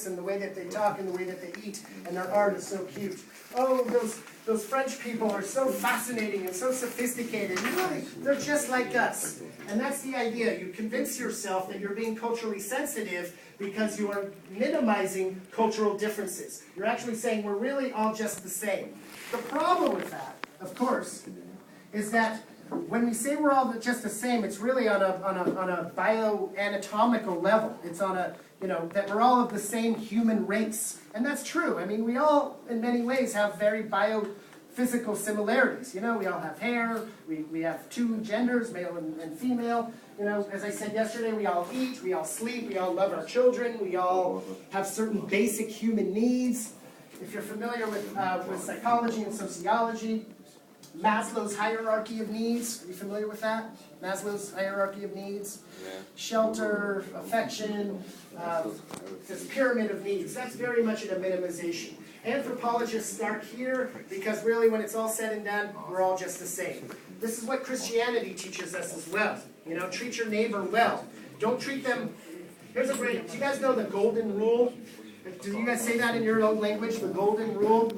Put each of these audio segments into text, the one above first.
voice and the way that they talk and the way that they eat, and their art is so cute. Oh, those French people are so fascinating and so sophisticated. Really, they're just like us. And that's the idea. You convince yourself that you're being culturally sensitive because you are minimizing cultural differences. You're actually saying we're really all just the same. The problem with that, of course, is that when we say we're all just the same, it's really on a bioanatomical level. It's on a, that we're all of the same human race. And that's true. I mean, we all, in many ways, have very biophysical similarities. We all have hair, we have two genders, male and female. As I said yesterday, we all eat, we all sleep, we all love our children, we all have certain basic human needs. If you're familiar with psychology and sociology, Maslow's hierarchy of needs, are you familiar with that? Maslow's hierarchy of needs? Yeah. Shelter, affection, this pyramid of needs. That's very much a minimization. Anthropologists start here because really when it's all said and done, we're all just the same. This is what Christianity teaches us as well. Treat your neighbor well. Don't treat them... Here's a great... Do you guys know the golden rule? Do you guys say that in your own language, the golden rule?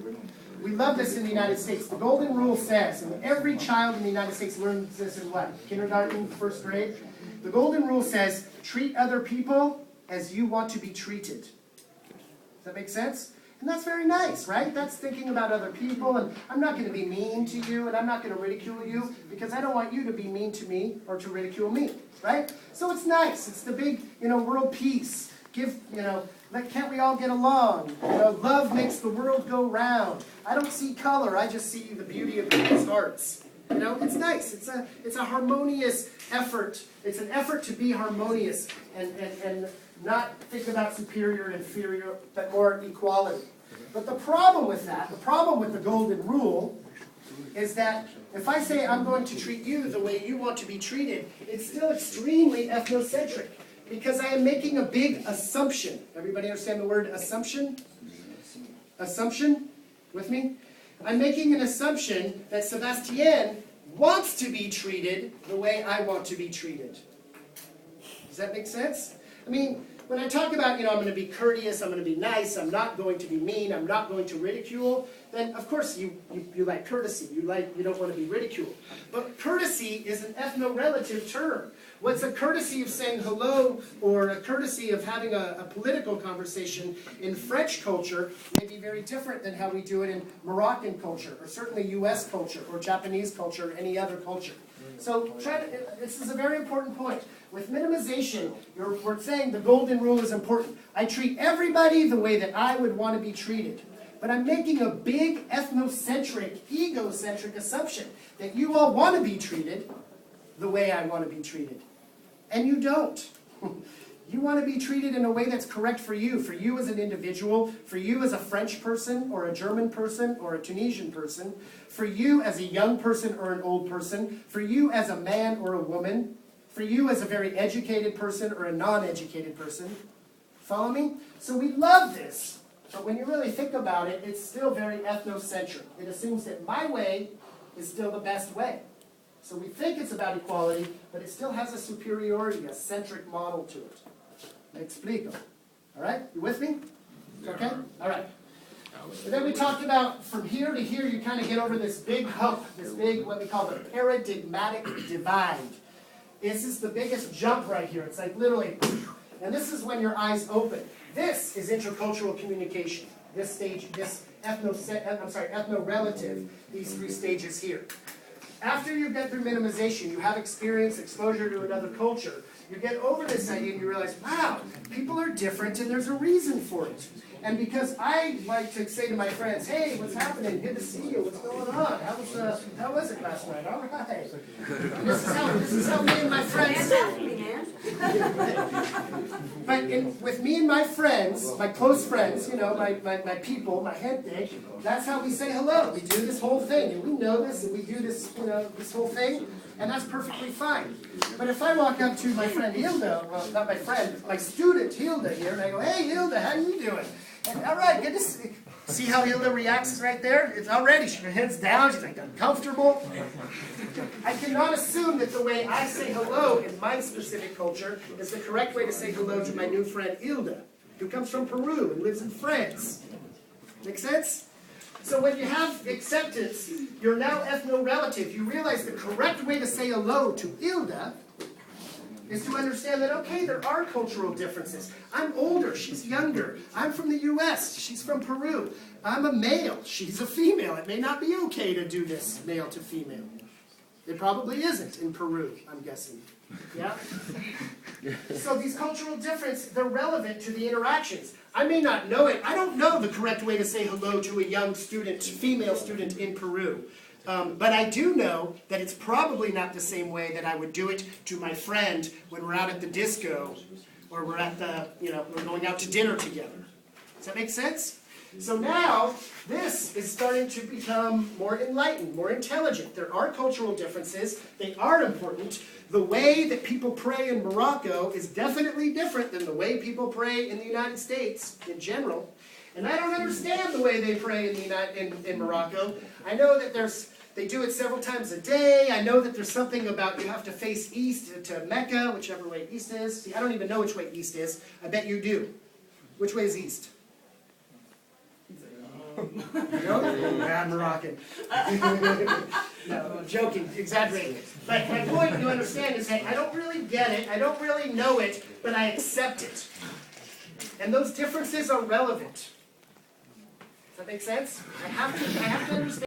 We love this in the United States. The golden rule says, and every child in the United States learns this in what? Kindergarten, first grade? The golden rule says, treat other people as you want to be treated. Does that make sense? And that's very nice, right? That's thinking about other people, and I'm not going to be mean to you, and I'm not going to ridicule you, because I don't want you to be mean to me or to ridicule me, right? So it's nice. It's the big, world peace. Can't we all get along? Love makes the world go round. I don't see color, I just see the beauty of people's hearts. It's nice. It's a harmonious effort. It's an effort to be harmonious and not think about superior and inferior, but more equality. But the problem with that, the problem with the golden rule, is that if I say I'm going to treat you the way you want to be treated, it's still extremely ethnocentric. Because I am making a big assumption. Everybody understand the word assumption? Assumption? With me? I'm making an assumption that Sebastian wants to be treated the way I want to be treated. Does that make sense? I mean, when I talk about, I'm going to be courteous, I'm going to be nice, I'm not going to be mean, I'm not going to ridicule, then of course you like courtesy, you don't want to be ridiculed. But courtesy is an ethno-relative term. What's a courtesy of saying hello or a courtesy of having a political conversation in French culture may be very different than how we do it in Moroccan culture, or certainly US culture, or Japanese culture, or any other culture. So this is a very important point. With minimization, we're saying the golden rule is important. I treat everybody the way that I would want to be treated. But I'm making a big ethnocentric, egocentric assumption that you all want to be treated the way I want to be treated. And you don't. You want to be treated in a way that's correct for you as an individual, for you as a French person, or a German person, or a Tunisian person, for you as a young person or an old person, for you as a man or a woman, for you as a very educated person or a non-educated person. Follow me? So we love this, but when you really think about it, it's still very ethnocentric. It assumes that my way is still the best way. So we think it's about equality, but it still has a superiority, a centric model to it. Me explico. All right? You with me? Okay? All right. And then we talked about from here to here, you kind of get over this big hump, this big, what we call the paradigmatic divide. This is the biggest jump right here. It's like literally, and this is when your eyes open. This is intercultural communication. This stage, this ethno-relative, these three stages here. After you get through minimization, you have experience, exposure to another culture, you get over this idea and you realize, wow, people are different and there's a reason for it. And because I like to say to my friends, hey, what's happening? Good to see you. What's going on? How was it last night? All right. This is how me and my friends... But with me and my friends, my close friends, my people, my gente, that's how we say hello. We do this whole thing, and we know this, and we do this, this whole thing, and that's perfectly fine. But if I walk up to my friend Hilda, well, not my friend, my student Hilda here, and I go, hey Hilda, how you doing? And all right, good to see how Hilda reacts right there? It's already, her head's down, she's like uncomfortable. I cannot assume that the way I say hello in my specific culture is the correct way to say hello to my new friend Hilda. who comes from Peru and lives in France. Make sense? So when you have acceptance, you're now ethno-relative. You realize the correct way to say hello to Hilda is to understand that, okay, there are cultural differences. I'm older, she's younger. I'm from the US, she's from Peru. I'm a male, she's a female. It may not be okay to do this male to female. It probably isn't in Peru, I'm guessing. Yeah? So these cultural differences, they're relevant to the interactions. I may not know it. I don't know the correct way to say hello to a young student, female student in Peru. But I do know that it's probably not the same way that I would do it to my friend when we're out at the disco or we're at the, we're going out to dinner together. Does that make sense? So now, this is starting to become more enlightened, more intelligent. There are cultural differences. They are important. The way that people pray in Morocco is definitely different than the way people pray in the United States in general. And I don't understand the way they pray in Morocco. I know that they do it several times a day. I know that there's something about you have to face east to Mecca, whichever way east is. See, I don't even know which way east is. I bet you do. Which way is east? I'm Moroccan. No, I'm joking, exaggerating. But my point, you understand, is that I don't really get it, I don't really know it, but I accept it. And those differences are relevant. Does that make sense? I have to understand.